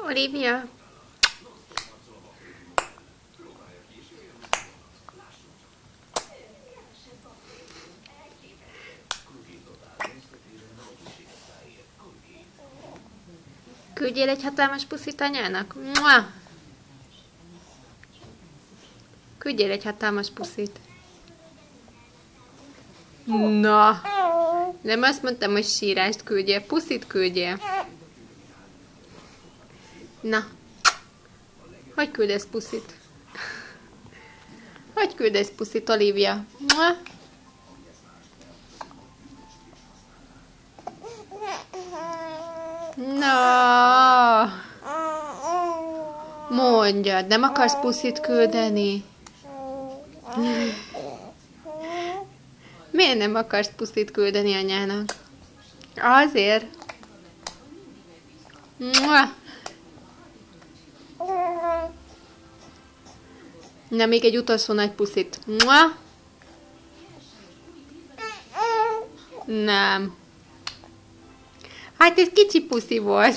Olivia. Küldjél egy hatalmas puszit anyának? Mua! Küldjél egy hatalmas puszit. Na! Nem azt mondtam, hogy sírást küldjél, puszit küldjél. Na! Hogy küldesz puszit? Hogy küldesz puszit, Olivia? Mua! Na! Mondjad, nem akarsz puszit küldeni? Miért nem akarsz puszit küldeni anyának? Azért. Mua! Na, még egy utolsó nagy puszit. Mua! Nem. Hát ez kicsi puszi volt.